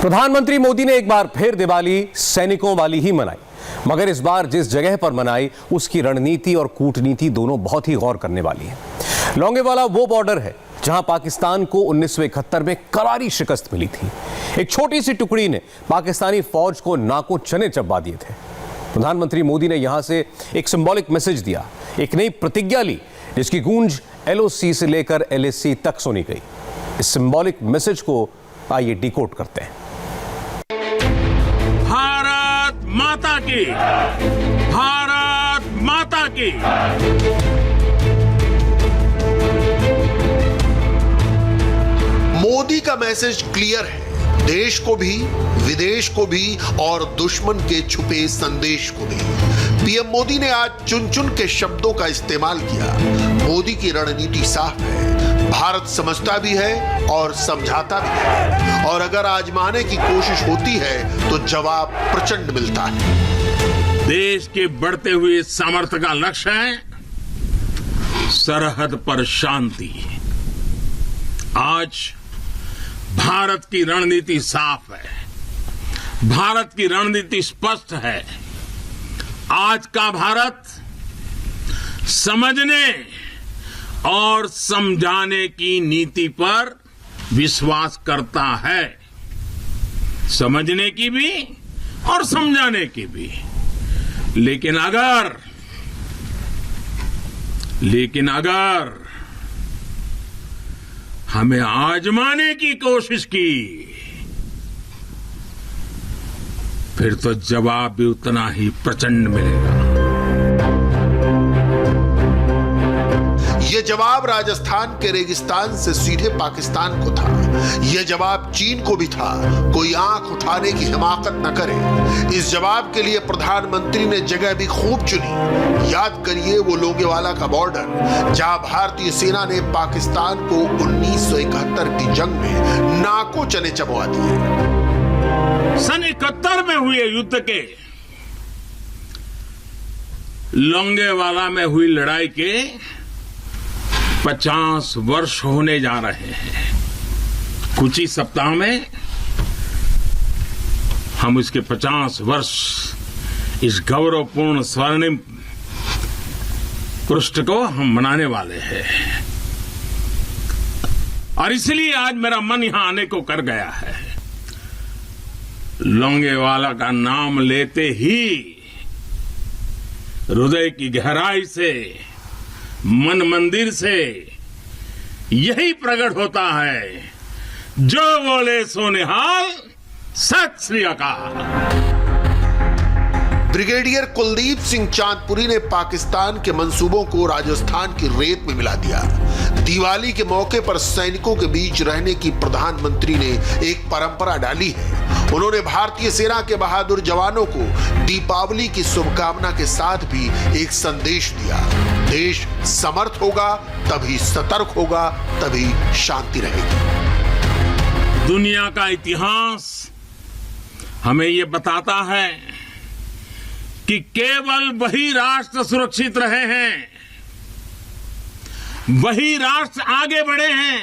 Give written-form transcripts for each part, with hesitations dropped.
प्रधानमंत्री मोदी ने एक बार फिर दिवाली सैनिकों वाली ही मनाई, मगर इस बार जिस जगह पर मनाई उसकी रणनीति और कूटनीति दोनों बहुत ही गौर करने वाली है। लोंगेवाला वो बॉर्डर है जहां पाकिस्तान को 1971 में करारी शिकस्त मिली थी। एक छोटी सी टुकड़ी ने पाकिस्तानी फौज को नाकों चने चबा दिए थे। प्रधानमंत्री मोदी ने यहां से एक सिंबॉलिक मैसेज दिया, एक नई प्रतिज्ञा ली जिसकी गूंज LOC से लेकर LAC तक सुनी गई। इस सिंबॉलिक मैसेज को आइए डिकोड करते हैं। भारत माता की, भारत माता की। मोदी का मैसेज क्लियर है, देश को भी, विदेश को भी और दुश्मन के छुपे संदेश को भी। पीएम मोदी ने आज चुन चुन के शब्दों का इस्तेमाल किया। मोदी की रणनीति साफ है, भारत समझता भी है और समझाता भी है, और अगर आजमाने की कोशिश होती है तो जवाब प्रचंड मिलता है। देश के बढ़ते हुए सामर्थ्य का लक्ष्य है सरहद पर शांति। आज भारत की रणनीति साफ है, भारत की रणनीति स्पष्ट है। आज का भारत समझने और समझाने की नीति पर विश्वास करता है, समझने की भी और समझाने की भी। लेकिन अगर हमें आजमाने की कोशिश की फिर तो जवाब भी उतना ही प्रचंड मिलेगा। यह जवाब राजस्थान के रेगिस्तान से सीधे पाकिस्तान को था। यह जवाब चीन को भी था। कोई आंख उठाने की हिमाकत न करे। इस जवाब के लिए प्रधानमंत्री ने जगह भी खूब चुनी। याद करिए वो लोंगेवाला का बॉर्डर जहां भारतीय सेना ने पाकिस्तान को 1971 की जंग में नाकों चने चबवा दिए। सन 71 में हुए युद्ध के, लोंगेवाला में हुई लड़ाई के 50 वर्ष होने जा रहे हैं। कुछ ही सप्ताह में हम इसके 50 वर्ष इस गौरवपूर्ण स्वर्णिम पृष्ठ को हम मनाने वाले हैं, और इसलिए आज मेरा मन यहां आने को कर गया है। लोंगेवाला का नाम लेते ही हृदय की गहराई से, मन मंदिर से यही प्रकट होता है, जो बोले सो निहाल, सत श्री अकाल। ब्रिगेडियर कुलदीप सिंह चांदपुरी ने पाकिस्तान के मंसूबों को राजस्थान की रेत में मिला दिया। दिवाली के मौके पर सैनिकों के बीच रहने की प्रधानमंत्री ने एक परंपरा डाली है। उन्होंने भारतीय सेना के बहादुर जवानों को दीपावली की शुभकामना के साथ भी एक संदेश दिया। देश समर्थ होगा तभी सतर्क होगा, तभी शांति रहेगी। दुनिया का इतिहास हमें ये बताता है कि केवल वही राष्ट्र सुरक्षित रहे हैं, वही राष्ट्र आगे बढ़े हैं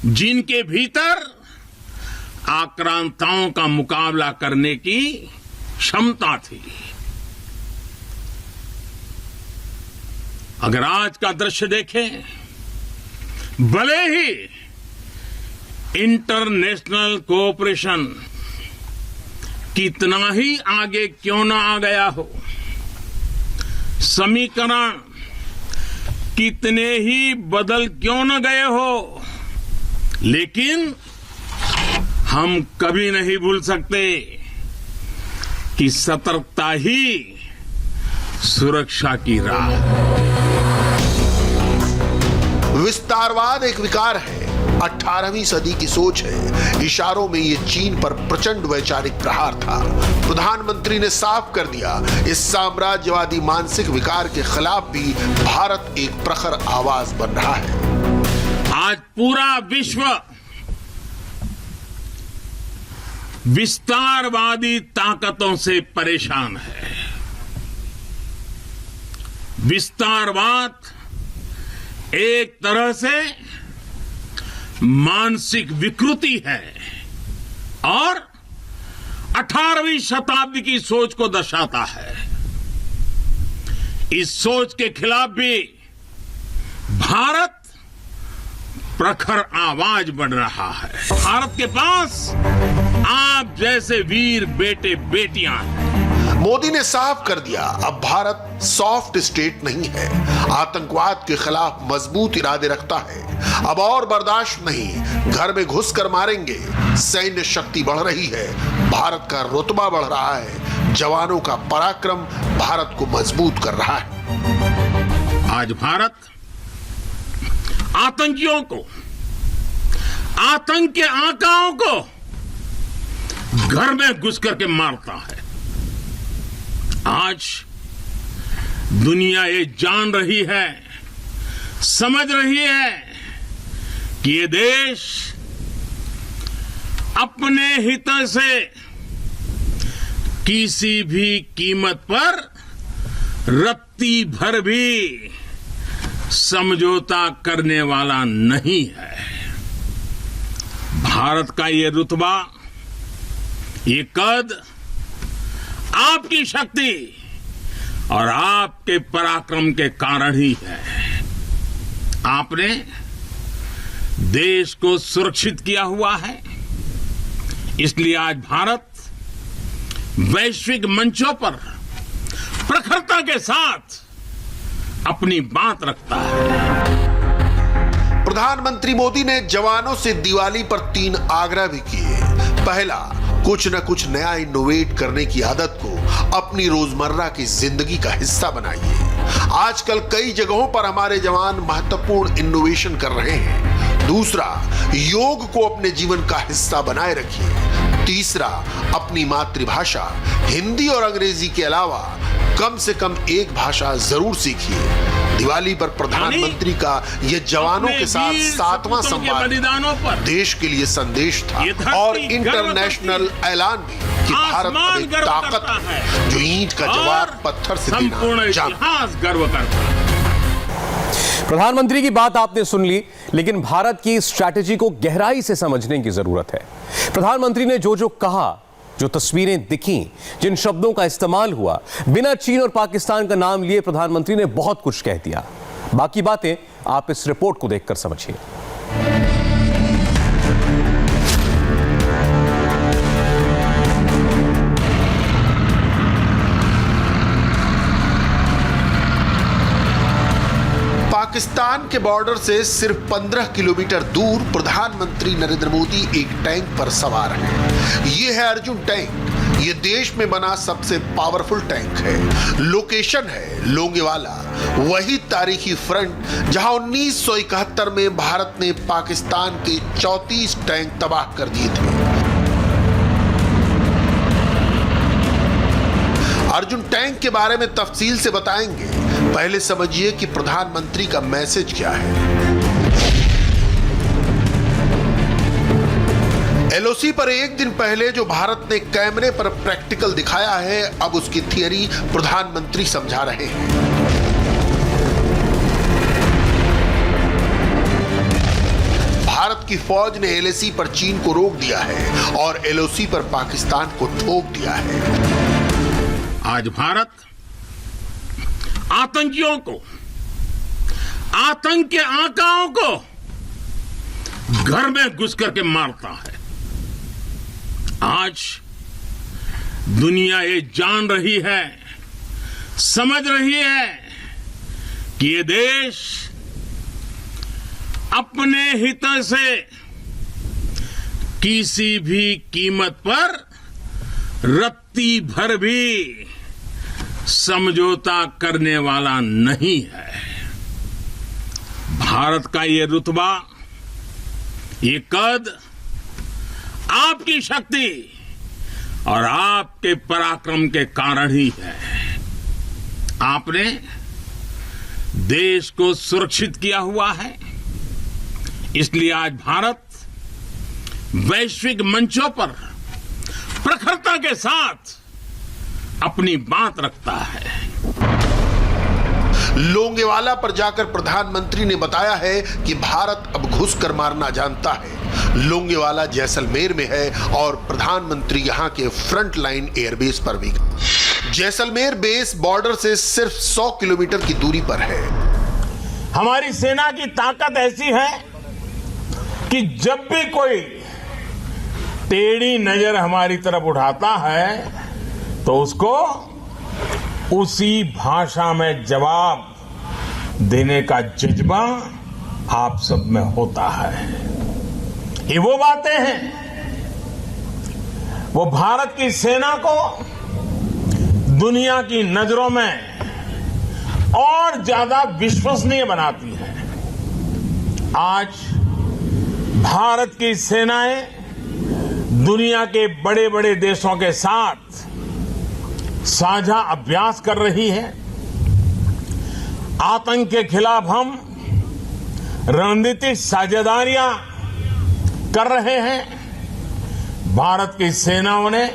जिनके भीतर आक्रांताओं का मुकाबला करने की क्षमता थी। अगर आज का दृश्य देखें, भले ही इंटरनेशनल कोऑपरेशन कितना ही आगे क्यों ना आ गया हो, समीकरण कितने ही बदल क्यों न गए हो, लेकिन हम कभी नहीं भूल सकते कि सतर्कता ही सुरक्षा की राह है। विस्तारवाद एक विकार है, 18वीं सदी की सोच है। इशारों में ये चीन पर प्रचंड वैचारिक प्रहार था। प्रधानमंत्री ने साफ कर दिया, इस साम्राज्यवादी मानसिक विकार के खिलाफ भी भारत एक प्रखर आवाज बन रहा है। आज पूरा विश्व विस्तारवादी ताकतों से परेशान है। विस्तारवाद एक तरह से मानसिक विकृति है, और 18वीं शताब्दी की सोच को दर्शाता है। इस सोच के खिलाफ भी भारत प्रखर आवाज बढ़ रहा है। भारत के पास आप जैसे वीर बेटे बेटियां हैं। मोदी ने साफ कर दिया, अब भारत सॉफ्ट स्टेट नहीं है, आतंकवाद के खिलाफ मजबूत इरादे रखता है। अब और बर्दाश्त नहीं, घर में घुस कर मारेंगे। सैन्य शक्ति बढ़ रही है, भारत का रुतबा बढ़ रहा है, जवानों का पराक्रम भारत को मजबूत कर रहा है। आज भारत आतंकियों को, आतंक के आकाओं को घर में घुस करके मारता है। आज दुनिया ये जान रही है, समझ रही है कि ये देश अपने हितों से किसी भी कीमत पर रत्ती भर भी समझौता करने वाला नहीं है। भारत का ये रुतबा, ये कद आपकी शक्ति और आपके पराक्रम के कारण ही है। आपने देश को सुरक्षित किया हुआ है, इसलिए आज भारत वैश्विक मंचों पर प्रखरता के साथ अपनी बात रखता है। प्रधानमंत्री मोदी ने जवानों से दिवाली पर 3 आग्रह भी किए। पहला, कुछ न कुछ नया इनोवेट करने की आदत को अपनी रोजमर्रा की जिंदगी का हिस्सा बनाइए। आजकल कई जगहों पर हमारे जवान महत्वपूर्ण इनोवेशन कर रहे हैं। दूसरा, योग को अपने जीवन का हिस्सा बनाए रखिए। तीसरा, अपनी मातृभाषा हिंदी और अंग्रेजी के अलावा कम से कम एक भाषा जरूर सीखिए। दिवाली पर प्रधानमंत्री का यह जवानों के साथ 7वां संवाद बलिदानों पर देश के लिए संदेश था और इंटरनेशनल ऐलान भी कि भारत अब एक ताकत है जो ईंट का जवाब पत्थर से देना जानता है। गर्व करता है। प्रधानमंत्री की बात आपने सुन ली, लेकिन भारत की स्ट्रैटेजी को गहराई से समझने की जरूरत है। प्रधानमंत्री ने जो जो कहा, जो तस्वीरें दिखी, जिन शब्दों का इस्तेमाल हुआ, बिना चीन और पाकिस्तान का नाम लिए प्रधानमंत्री ने बहुत कुछ कह दिया। बाकी बातें आप इस रिपोर्ट को देखकर समझिए। पाकिस्तान के बॉर्डर से सिर्फ 15 किलोमीटर दूर प्रधानमंत्री नरेंद्र मोदी एक टैंक पर सवार हैं। ये है अर्जुन टैंक। ये देश में बना सबसे पावरफुल टैंक है। लोकेशन है लोंगेवाला, वही तारीखी फ्रंट जहां 1971 में भारत ने पाकिस्तान के 34 टैंक तबाह कर दिए थे। अर्जुन टैंक के बारे में तफसील से बताएंगे। पहले समझिए कि प्रधानमंत्री का मैसेज क्या है। एलओसी पर एक दिन पहले जो भारत ने कैमरे पर प्रैक्टिकल दिखाया है, अब उसकी थियरी प्रधानमंत्री समझा रहे हैं। भारत की फौज ने एलओसी पर चीन को रोक दिया है और एलओसी पर पाकिस्तान को ठोक दिया है। आज भारत आतंकियों को, आतंक के आकाओं को घर में घुस करके मारता है। आज दुनिया ये जान रही है, समझ रही है कि ये देश अपने हितों से किसी भी कीमत पर रत्ती भर भी समझौता करने वाला नहीं है। भारत का ये रुतबा, ये कद आपकी शक्ति और आपके पराक्रम के कारण ही है। आपने देश को सुरक्षित किया हुआ है, इसलिए आज भारत वैश्विक मंचों पर प्रखरता के साथ अपनी बात रखता है। लोंगेवाला पर जाकर प्रधानमंत्री ने बताया है कि भारत अब घुसकर मारना जानता है। लोंगेवाला जैसलमेर में है और प्रधानमंत्री यहां के फ्रंट लाइन एयरबेस पर भी। जैसलमेर बेस बॉर्डर से सिर्फ 100 किलोमीटर की दूरी पर है। हमारी सेना की ताकत ऐसी है कि जब भी कोई टेढ़ी नजर हमारी तरफ उठाता है तो उसको उसी भाषा में जवाब देने का जज्बा आप सब में होता है। ये वो बातें हैं, वो भारत की सेना को दुनिया की नजरों में और ज्यादा विश्वसनीय बनाती है। आज भारत की सेनाएं दुनिया के बड़े बड़े देशों के साथ साझा अभ्यास कर रही है। आतंक के खिलाफ हम रणनीतिक साझेदारियां कर रहे हैं। भारत की सेनाओं ने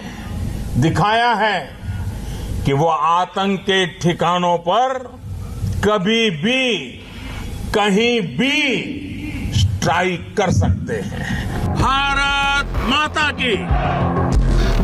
दिखाया है कि वो आतंक के ठिकानों पर कभी भी कहीं भी स्ट्राइक कर सकते हैं। भारत माता की।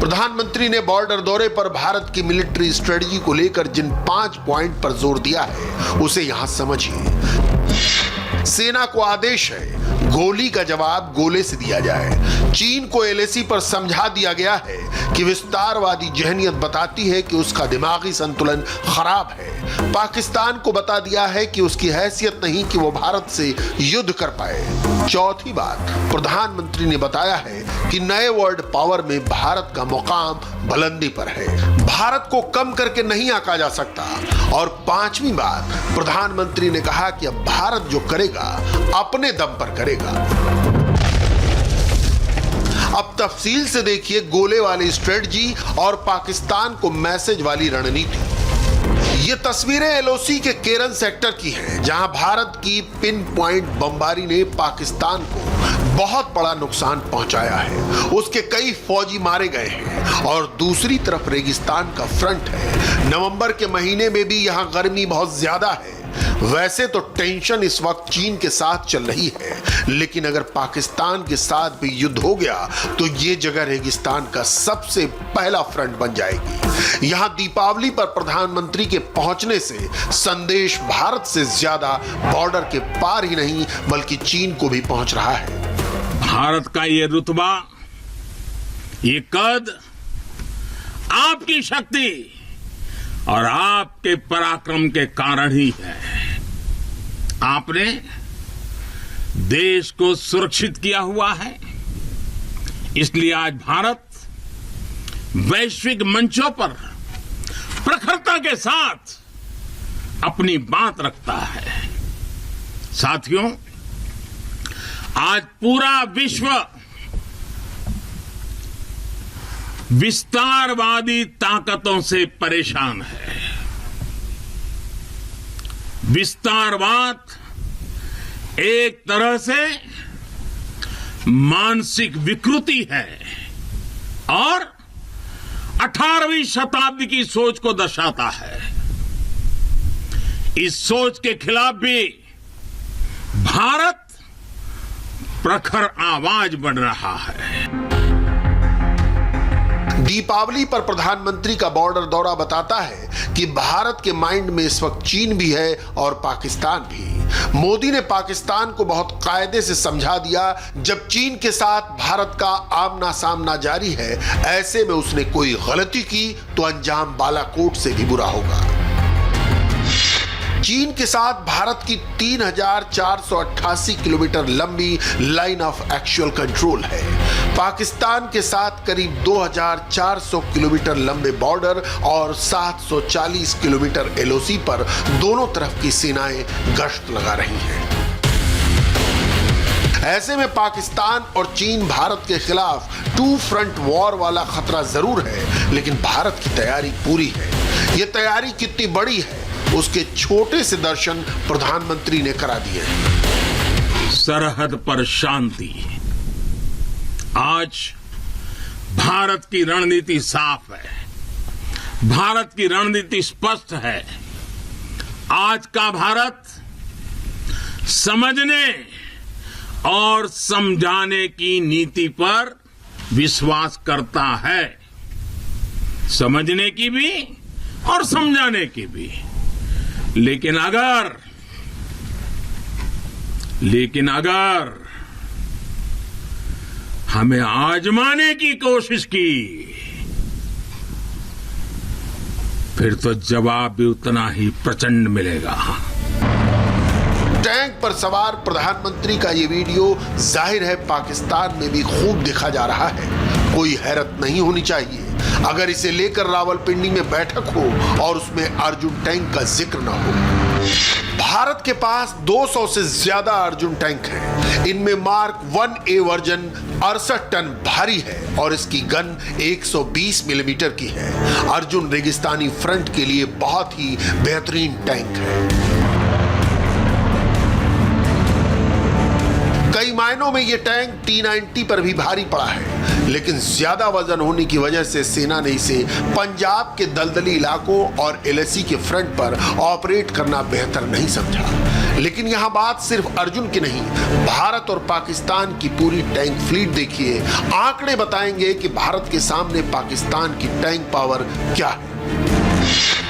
प्रधानमंत्री ने बॉर्डर दौरे पर भारत की मिलिट्री स्ट्रेटजी को लेकर जिन 5 पॉइंट पर जोर दिया है उसे यहां समझिए। सेना को आदेश है गोली का जवाब गोले से दिया जाए। चीन को एलएसी पर समझा दिया गया है कि विस्तारवादी जहनियत बताती है कि उसका दिमागी संतुलन खराब है। पाकिस्तान को बता दिया है कि उसकी हैसियत नहीं कि वो भारत से युद्ध कर पाए। चौथी बात, प्रधानमंत्री ने बताया है कि नए वर्ल्ड पावर में भारत का मुकाम बुलंदी पर है, भारत को कम करके नहीं आंका जा सकता। और पांचवी बात, प्रधानमंत्री ने कहा कि अब भारत जो करेगा अपने दम पर करेगा। अब तफसील से देखिए गोले वाली स्ट्रेटजी और पाकिस्तान को मैसेज वाली रणनीति। ये तस्वीरें एलओसी के केरन सेक्टर की हैं, जहां भारत की पिन पॉइंट बमबारी ने पाकिस्तान को बहुत बड़ा नुकसान पहुंचाया है। उसके कई फौजी मारे गए हैं और दूसरी तरफ रेगिस्तान का फ्रंट है। नवंबर के महीने में भी यहां गर्मी बहुत ज्यादा है। वैसे तो टेंशन इस वक्त चीन के साथ चल रही है, लेकिन अगर पाकिस्तान के साथ भी युद्ध हो गया तो ये जगह रेगिस्तान का सबसे पहला फ्रंट बन जाएगी। यहां दीपावली पर प्रधानमंत्री के पहुंचने से संदेश भारत से ज्यादा बॉर्डर के पार ही नहीं बल्कि चीन को भी पहुंच रहा है। भारत का ये रुतबा, ये कद आपकी शक्ति और आपके पराक्रम के कारण ही है। आपने देश को सुरक्षित किया हुआ है, इसलिए आज भारत वैश्विक मंचों पर प्रखरता के साथ अपनी बात रखता है। साथियों, आज पूरा विश्व विस्तारवादी ताकतों से परेशान है। विस्तारवाद एक तरह से मानसिक विकृति है और 18वीं शताब्दी की सोच को दर्शाता है। इस सोच के खिलाफ भी भारत प्रखर आवाज बढ़ रहा है। दीपावली पर प्रधानमंत्री का बॉर्डर दौरा बताता है कि भारत के माइंड में इस वक्त चीन भी है और पाकिस्तान भी। मोदी ने पाकिस्तान को बहुत कायदे से समझा दिया, जब चीन के साथ भारत का आमना सामना जारी है, ऐसे में उसने कोई गलती की तो अंजाम बालाकोट से भी बुरा होगा। चीन के साथ भारत की 3,488 किलोमीटर लंबी लाइन ऑफ एक्चुअल कंट्रोल है। पाकिस्तान के साथ करीब 2,400 किलोमीटर लंबे बॉर्डर और 740 किलोमीटर एलओसी पर दोनों तरफ की सेनाएं गश्त लगा रही हैं। ऐसे में पाकिस्तान और चीन भारत के खिलाफ 2 फ्रंट वॉर वाला खतरा जरूर है, लेकिन भारत की तैयारी पूरी है। यह तैयारी कितनी बड़ी है, उसके छोटे से दर्शन प्रधानमंत्री ने करा दिए हैं। सरहद पर शांति। आज भारत की रणनीति साफ है, भारत की रणनीति स्पष्ट है। आज का भारत समझने और समझाने की नीति पर विश्वास करता है, समझने की भी और समझाने की भी। लेकिन अगर हमें आजमाने की कोशिश की फिर तो जवाब भी उतना ही प्रचंड मिलेगा। टैंक पर सवार प्रधानमंत्री का ये वीडियो जाहिर है पाकिस्तान में भी खूब देखा जा रहा है। कोई हैरत नहीं होनी चाहिए अगर इसे लेकर रावलपिंडी में बैठक हो और उसमें अर्जुन टैंक का जिक्र न हो। भारत के पास 200 से ज्यादा अर्जुन टैंक हैं। इनमें मार्क 1A वर्जन 68 टन भारी है और इसकी गन 120 मिलीमीटर की है। अर्जुन रेगिस्तानी फ्रंट के लिए बहुत ही बेहतरीन टैंक है। कई मायनों में यह टैंक T-90 पर भी भारी पड़ा है, लेकिन ज्यादा वजन होने की वजह से सेना ने इसे पंजाब के दलदली इलाकों और LAC के फ्रंट पर ऑपरेट करना बेहतर नहीं समझा। लेकिन यहां बात सिर्फ अर्जुन की नहीं, भारत और पाकिस्तान की पूरी टैंक फ्लीट देखिए। आंकड़े बताएंगे कि भारत के सामने पाकिस्तान की टैंक पावर क्या है।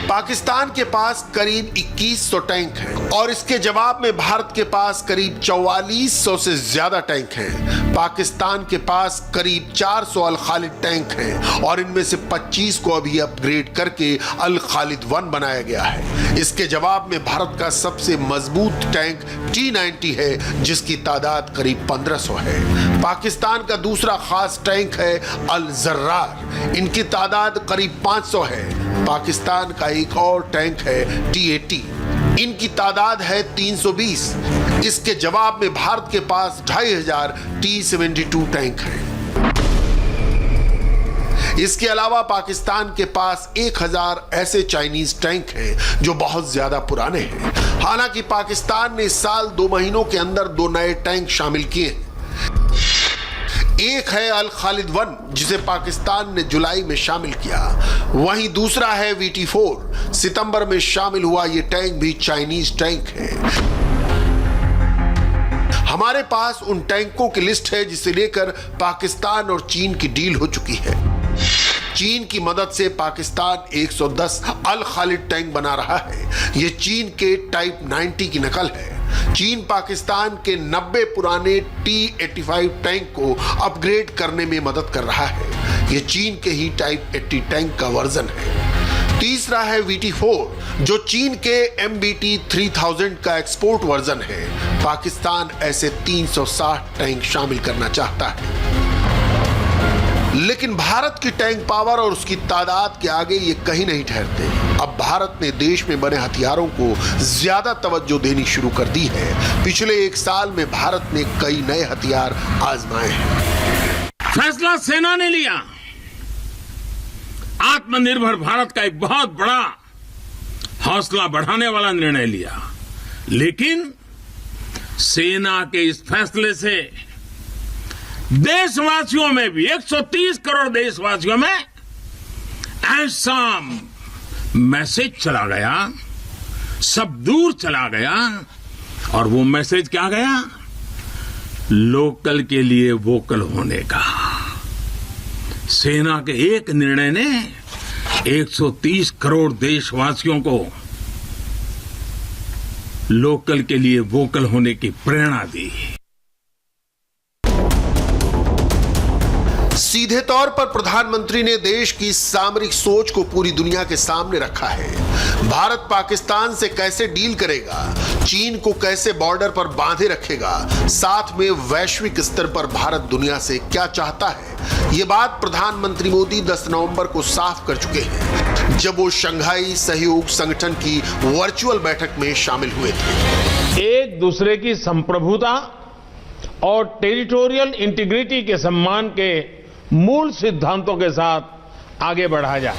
पाकिस्तान के पास करीब 2100 टैंक हैं और इसके जवाब में भारत के पास करीब 4400 से ज्यादा टैंक हैं। पाकिस्तान के पास करीब 400 अल खालिद टैंक हैं और इनमें से 25 को अभी अपग्रेड करके अल खालिद 1 बनाया गया है। इसके जवाब में भारत का सबसे मजबूत टैंक T-90 है जिसकी तादाद करीब 1500 है। पाकिस्तान का दूसरा खास टैंक है अल जर्रार, इनकी तादाद करीब 500 है। पाकिस्तान का एक और टैंक है T-80, इनकी तादाद है 320। इसके जवाब में भारत के पास 2500 T-72 टैंक हैं। इसके अलावा पाकिस्तान के पास 1000 ऐसे चाइनीज टैंक हैं जो बहुत ज्यादा पुराने हैं। हालांकि पाकिस्तान ने इस साल 2 महीनों के अंदर 2 नए टैंक शामिल किए हैं। एक है अल खालिद 1 जिसे पाकिस्तान ने जुलाई में शामिल किया, वहीं दूसरा है VT4, सितंबर में शामिल हुआ। ये टैंक भी चाइनीज टैंक है। हमारे पास उन टैंकों की लिस्ट है जिसे लेकर पाकिस्तान और चीन की डील हो चुकी है। चीन की मदद से पाकिस्तान 110 अल खालिद टैंक बना रहा है। यह चीन के टाइप 90 की नकल है। चीन पाकिस्तान के 90 पुराने T-85 टैंक को अपग्रेड करने में मदद कर रहा है। यह चीन के ही टाइप 80 टैंक का वर्जन है। तीसरा है VT4 जो चीन के MBT 3000 का एक्सपोर्ट वर्जन है। पाकिस्तान ऐसे 360 टैंक शामिल करना चाहता है, लेकिन भारत की टैंक पावर और उसकी तादाद के आगे ये कहीं नहीं ठहरते। अब भारत ने देश में बने हथियारों को ज्यादा तवज्जो देनी शुरू कर दी है। पिछले 1 साल में भारत ने कई नए हथियार आजमाए हैं। फैसला सेना ने लिया। आत्मनिर्भर भारत का एक बहुत बड़ा हौसला बढ़ाने वाला निर्णय लिया, लेकिन सेना के इस फैसले से देशवासियों में भी 130 करोड़ देशवासियों में ऐसा मैसेज चला गया, सब दूर चला गया। और वो मैसेज क्या गया? लोकल के लिए वोकल होने का। सेना के एक निर्णय ने 130 करोड़ देशवासियों को लोकल के लिए वोकल होने की प्रेरणा दी। सीधे तौर पर प्रधानमंत्री ने देश की सामरिक सोच को पूरी दुनिया के सामने रखा है। भारत पाकिस्तान से कैसे डील करेगा, चीन को कैसे बॉर्डर पर बांधे रखेगा, साथ में वैश्विक स्तर पर भारत दुनिया से क्या चाहता है, ये बात प्रधानमंत्री मोदी 10 नवंबर को साफ कर चुके हैं जब वो शंघाई सहयोग संगठन की वर्चुअल बैठक में शामिल हुए थे। एक दूसरे की संप्रभुता और टेरिटोरियल इंटीग्रिटी के सम्मान के मूल सिद्धांतों के साथ आगे बढ़ा जाए।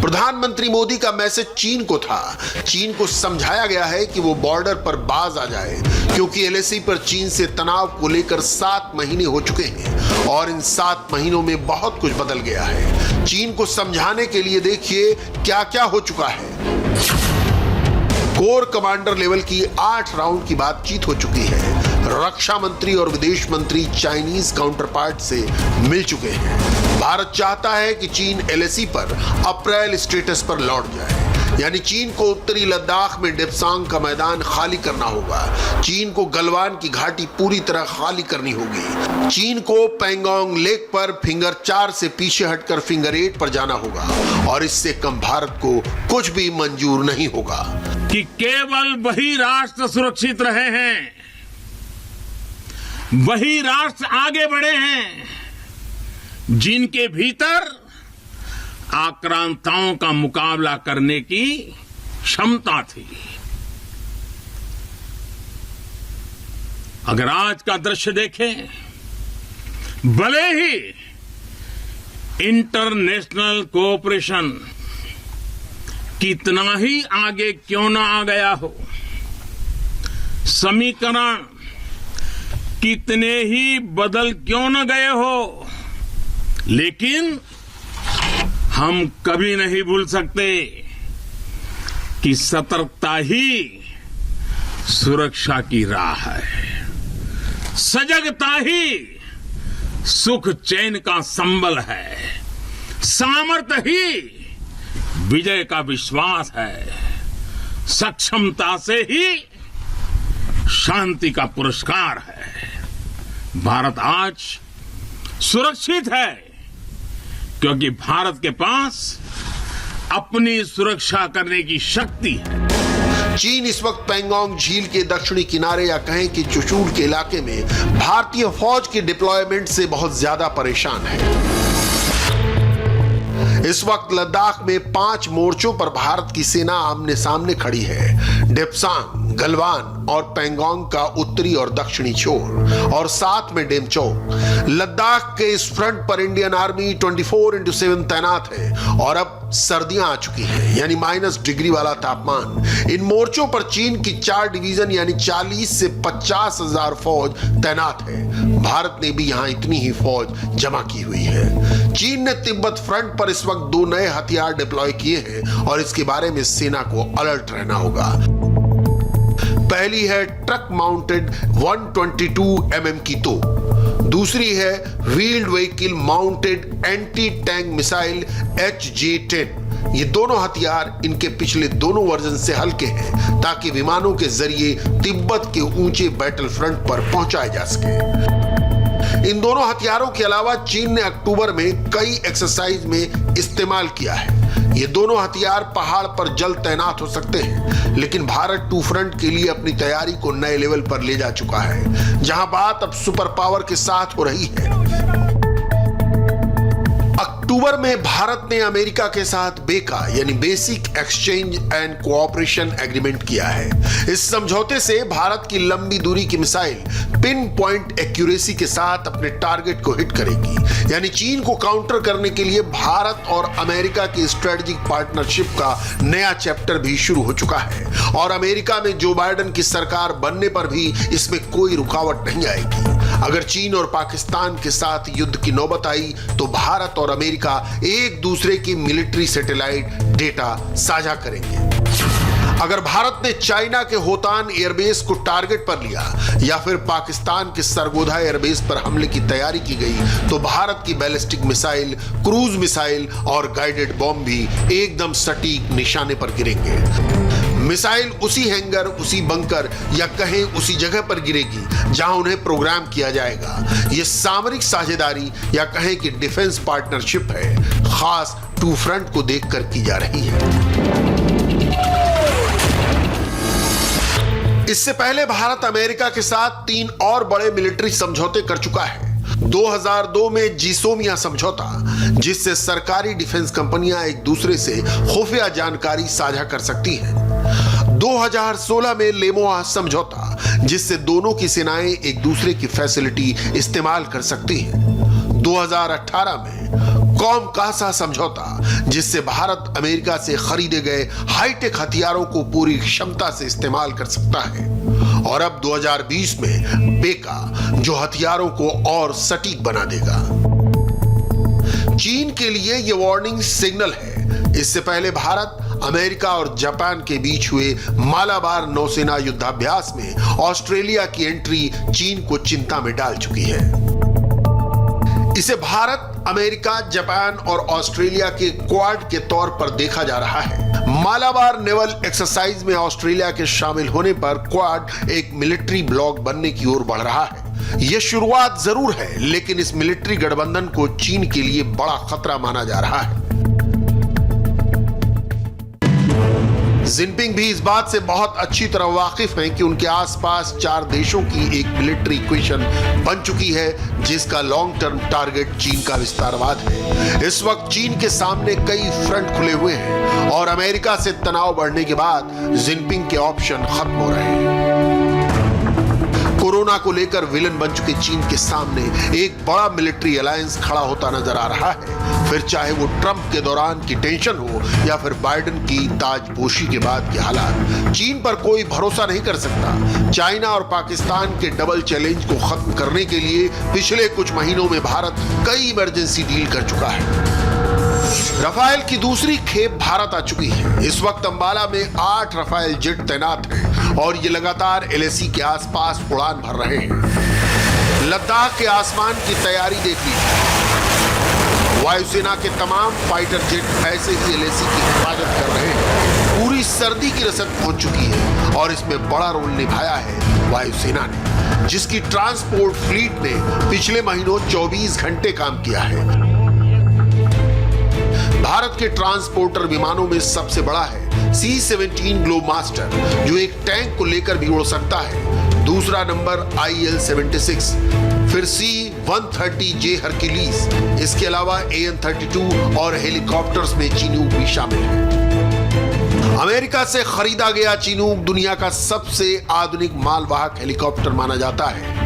प्रधानमंत्री मोदी का मैसेज चीन को था। चीन को समझाया गया है कि वो बॉर्डर पर बाज आ जाए, क्योंकि LAC पर चीन से तनाव को लेकर 7 महीने हो चुके हैं और इन 7 महीनों में बहुत कुछ बदल गया है। चीन को समझाने के लिए देखिए क्या क्या हो चुका है। कोर कमांडर लेवल की 8 राउंड की बातचीत हो चुकी है। रक्षा मंत्री और विदेश मंत्री चाइनीज काउंटरपार्ट से मिल चुके हैं। भारत चाहता है कि चीन एलएसी पर अप्रैल स्टेटस पर लौट जाए, यानी चीन को उत्तरी लद्दाख में डेप्सांग का मैदान खाली करना होगा। चीन को गलवान की घाटी पूरी तरह खाली करनी होगी। चीन को पैंगोंग लेक पर फिंगर 4 से पीछे हटकर फिंगर 8 पर जाना होगा और इससे कम भारत को कुछ भी मंजूर नहीं होगा। कि केवल वही राष्ट्र सुरक्षित रहे हैं, वही राष्ट्र आगे बढ़े हैं जिनके भीतर आक्रांताओं का मुकाबला करने की क्षमता थी। अगर आज का दृश्य देखें, भले ही इंटरनेशनल कोऑपरेशन कितना ही आगे क्यों ना आ गया हो, समीकरण कितने ही बदल क्यों न गए हो, लेकिन हम कभी नहीं भूल सकते कि सतर्कता ही सुरक्षा की राह है, सजगता ही सुख चैन का संबल है, सामर्थ्य ही विजय का विश्वास है, सक्षमता से ही शांति का पुरस्कार है। भारत आज सुरक्षित है क्योंकि भारत के पास अपनी सुरक्षा करने की शक्ति है। चीन इस वक्त पैंगोंग झील के दक्षिणी किनारे या कहें कि चुशूल के इलाके में भारतीय फौज के डिप्लॉयमेंट से बहुत ज्यादा परेशान है। इस वक्त लद्दाख में 5 मोर्चों पर भारत की सेना आमने सामने खड़ी है। डेप्सांग, गलवान और पैंगोंग का उत्तरी और दक्षिणी छोर और साथ में डेमचोक। लद्दाख के इस फ्रंट पर इंडियन आर्मी 24/7 तैनात है और अब सर्दियां आ चुकी हैं, यानी -डिग्री वाला तापमान। इन मोर्चों पर चीन की 4 डिवीजन यानी 40 से 50,000 फौज तैनात है। भारत ने भी यहां इतनी ही फौज जमा की हुई है। चीन ने तिब्बत फ्रंट पर इस वक्त 2 नए हथियार डिप्लॉय किए हैं और इसके बारे में सेना को अलर्ट रहना होगा। पहली है ट्रक माउंटेड 122 mm की तोप, दूसरी है wheeled vehicle mounted anti tank missile HJ-10। ये दोनों हथियार इनके पिछले दोनों वर्जन से हल्के हैं ताकि विमानों के जरिए तिब्बत के ऊंचे बैटल फ्रंट पर पहुंचाए जा सके। इन दोनों हथियारों के अलावा चीन ने अक्टूबर में कई एक्सरसाइज में इस्तेमाल किया है। ये दोनों हथियार पहाड़ पर जल्द तैनात हो सकते हैं, लेकिन भारत 2 फ्रंट के लिए अपनी तैयारी को नए लेवल पर ले जा चुका है, जहां बात अब सुपर पावर के साथ हो रही है। अक्टूबर में भारत ने अमेरिका के साथ बेका यानी basic exchange and cooperation agreement किया है। इस समझौते से भारत की लंबी दूरी की मिसाइल पिन पॉइंट एक्यूरेसी के साथ अपने टारगेट को हिट करेगी, यानी चीन को काउंटर करने के लिए भारत और अमेरिका की स्ट्रेटेजिक पार्टनरशिप का नया चैप्टर भी शुरू हो चुका है और अमेरिका में जो बाइडेन की सरकार बनने पर भी इसमें कोई रुकावट नहीं आएगी। अगर चीन और पाकिस्तान के साथ युद्ध की नौबत आई तो भारत और अमेरिका एक दूसरे की मिलिट्री सैटेलाइट डेटा साझा करेंगे। अगर भारत ने चाइना के होतान एयरबेस को टारगेट पर लिया या फिर पाकिस्तान के सरगोधा एयरबेस पर हमले की तैयारी की गई तो भारत की बैलिस्टिक मिसाइल, क्रूज मिसाइल और गाइडेड बॉम्ब भी एकदम सटीक निशाने पर गिरेंगे। मिसाइल उसी हैंगर, उसी बंकर या कहें उसी जगह पर गिरेगी जहां उन्हें प्रोग्राम किया जाएगा। यह सामरिक साझेदारी या कहें कि डिफेंस पार्टनरशिप है, खास 2 फ्रंट को देखकर की जा रही है। इससे पहले भारत अमेरिका के साथ 3 और बड़े मिलिट्री समझौते कर चुका है। 2002 में जिसोमिया समझौता, जिससे सरकारी डिफेंस कंपनियां एक दूसरे से खुफिया जानकारी साझा कर सकती हैं। 2016 में लेमोआ समझौता, जिससे दोनों की सेनाएं एक दूसरे की फैसिलिटी इस्तेमाल कर सकती हैं। 2018 में कॉम कासा समझौता, जिससे भारत अमेरिका से खरीदे गए हाईटेक हथियारों को पूरी क्षमता से इस्तेमाल कर सकता है। और अब 2020 में बेका, जो हथियारों को और सटीक बना देगा। चीन के लिए यह वार्निंग सिग्नल है। इससे पहले भारत अमेरिका और जापान के बीच हुए मालाबार नौसेना युद्धाभ्यास में ऑस्ट्रेलिया की एंट्री चीन को चिंता में डाल चुकी है। इसे भारत, अमेरिका, जापान और ऑस्ट्रेलिया के क्वाड के तौर पर देखा जा रहा है। मालाबार नेवल एक्सरसाइज में ऑस्ट्रेलिया के शामिल होने पर क्वाड एक मिलिट्री ब्लॉक बनने की ओर बढ़ रहा है। यह शुरुआत जरूर है, लेकिन इस मिलिट्री गठबंधन को चीन के लिए बड़ा खतरा माना जा रहा है। जिनपिंग भी इस बात से बहुत अच्छी तरह वाकिफ हैं कि उनके आसपास 4 देशों की एक मिलिट्री इक्वेशन बन चुकी है, जिसका लॉन्ग टर्म टारगेट चीन का विस्तारवाद है। इस वक्त चीन के सामने कई फ्रंट खुले हुए हैं और अमेरिका से तनाव बढ़ने के बाद जिनपिंग के ऑप्शन खत्म हो रहे हैं। कोरोना को लेकर विलन बन चुके चीन के सामने एक बड़ा मिलिट्री अलायंस खड़ा होता नजर आ रहा है, फिर चाहे वो ट्रंप के दौरान की टेंशन हो या फिर बाइडेन की ताजपोशी के बाद के हालात। चीन पर कोई भरोसा नहीं कर सकता। चाइना और पाकिस्तान के डबल चैलेंज को खत्म करने के लिए पिछले कुछ महीनों में भारत कई इमरजेंसी डील कर चुका है। रफाल की दूसरी खेप भारत आ चुकी है। इस वक्त अंबाला में 8 रफाल जेट तैनात हैं और ये लगातार LAC के आसपास उड़ान भर रहे हैं। लद्दाख के आसमान की तैयारी देख लीजिए। वायुसेना के तमाम फाइटर जेट ऐसे ही LAC की हिफाजत कर रहे हैं। पूरी सर्दी की रसद पहुंच चुकी है और इसमें बड़ा रोल निभाया है वायुसेना ने, जिसकी ट्रांसपोर्ट फ्लीट ने पिछले महीनों 24 घंटे काम किया है। भारत के ट्रांसपोर्टर विमानों में सबसे बड़ा है C-17 ग्लोबमास्टर, जो एक टैंक को लेकर भी उड़ सकता है। दूसरा नंबर IL-76, फिर C-130J हरक्यूलिस। इसके अलावा AN-32 और हेलीकॉप्टर्स में चिनूक भी शामिल है। अमेरिका से खरीदा गया चिनूक दुनिया का सबसे आधुनिक मालवाहक हेलीकॉप्टर माना जाता है।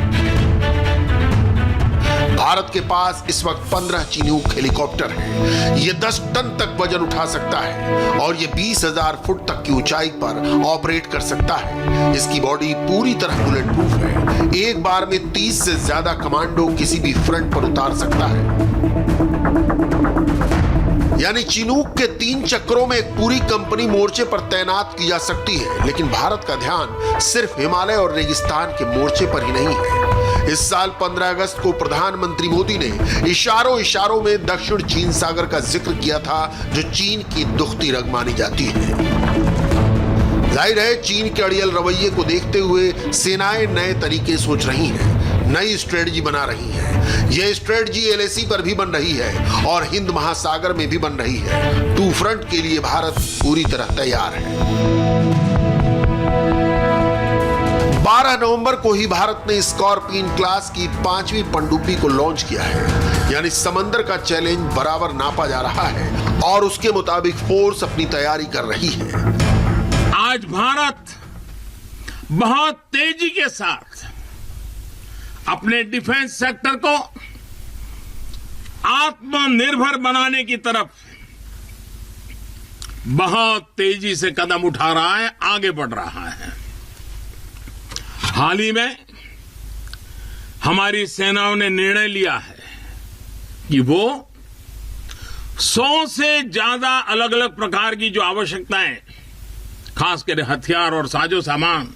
भारत के पास इस वक्त 15 चिनूक हेलीकॉप्टर हैं। ये 10 टन तक वजन उठा सकता है और ये 20,000 फुट तक की ऊंचाई पर ऑपरेट कर सकता है। इसकी बॉडी पूरी तरह बुलेट प्रूफ है। एक बार में 30 से ज्यादा कमांडो किसी भी फ्रंट पर उतार सकता है। यानी चिनूक के 3 चक्रों में एक पूरी कंपनी मोर्चे पर तैनात की जा सकती है। लेकिन भारत का ध्यान सिर्फ हिमालय और रेगिस्तान के मोर्चे पर ही नहीं है। इस साल 15 अगस्त को प्रधानमंत्री मोदी ने इशारों में दक्षिण चीन सागर का जिक्र किया था, जो चीन की दुखती रग मानी जाती है। जाहिर है, चीन के अड़ियल रवैये को देखते हुए सेनाएं नए तरीके सोच रही हैं, नई स्ट्रेटजी बना रही हैं। यह स्ट्रेटजी LAC पर भी बन रही है और हिंद महासागर में भी बन रही है। 2 फ्रंट के लिए भारत पूरी तरह तैयार है। 12 नवंबर को ही भारत ने स्कॉर्पियन क्लास की 5वीं पनडुब्बी को लॉन्च किया है। यानी समंदर का चैलेंज बराबर नापा जा रहा है और उसके मुताबिक फोर्स अपनी तैयारी कर रही है। आज भारत बहुत तेजी के साथ अपने डिफेंस सेक्टर को आत्मनिर्भर बनाने की तरफ बहुत तेजी से कदम उठा रहा है, आगे बढ़ रहा है। हाल ही में हमारी सेनाओं ने निर्णय लिया है कि वो 100 से ज्यादा अलग अलग प्रकार की जो आवश्यकताएं, खासकर हथियार और साजो सामान,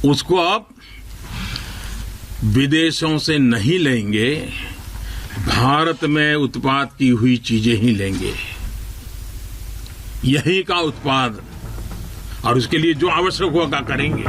उसको अब विदेशों से नहीं लेंगे, भारत में उत्पाद की हुई चीजें ही लेंगे। यही का उत्पाद और उसके लिए जो आवश्यक होगा करेंगे।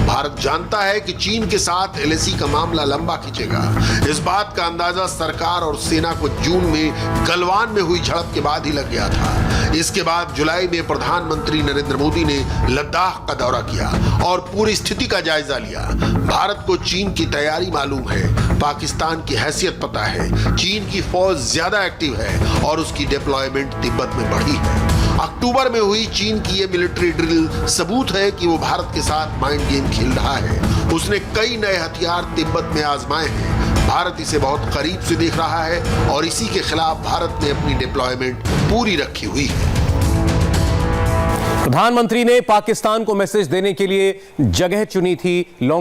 भारत जानता है कि चीन के साथ LAC का मामला लंबा खींचेगा। इस बात का अंदाजा सरकार और सेना को जून में गलवान में हुई झड़प के बाद ही लग गया था। इसके बाद जुलाई में प्रधानमंत्री नरेंद्र मोदी ने लद्दाख का दौरा किया और पूरी स्थिति का जायजा लिया। भारत को चीन की तैयारी मालूम है, पाकिस्तान की हैसियत पता है। चीन की फौज ज्यादा एक्टिव है और उसकी डिप्लॉयमेंट तिब्बत में बढ़ी है। अक्टूबर में हुई चीन की ये मिलिट्री ड्रिल सबूत है कि वो भारत के साथ माइंड गेम खेल रहा है। उसने कई नए हथियार तिब्बत में आजमाए हैं। भारत इसे बहुत करीब से देख रहा है और इसी के खिलाफ भारत ने अपनी डिप्लॉयमेंट पूरी रखी हुई है। प्रधानमंत्री ने पाकिस्तान को मैसेज देने के लिए जगह चुनी थी लॉन्ग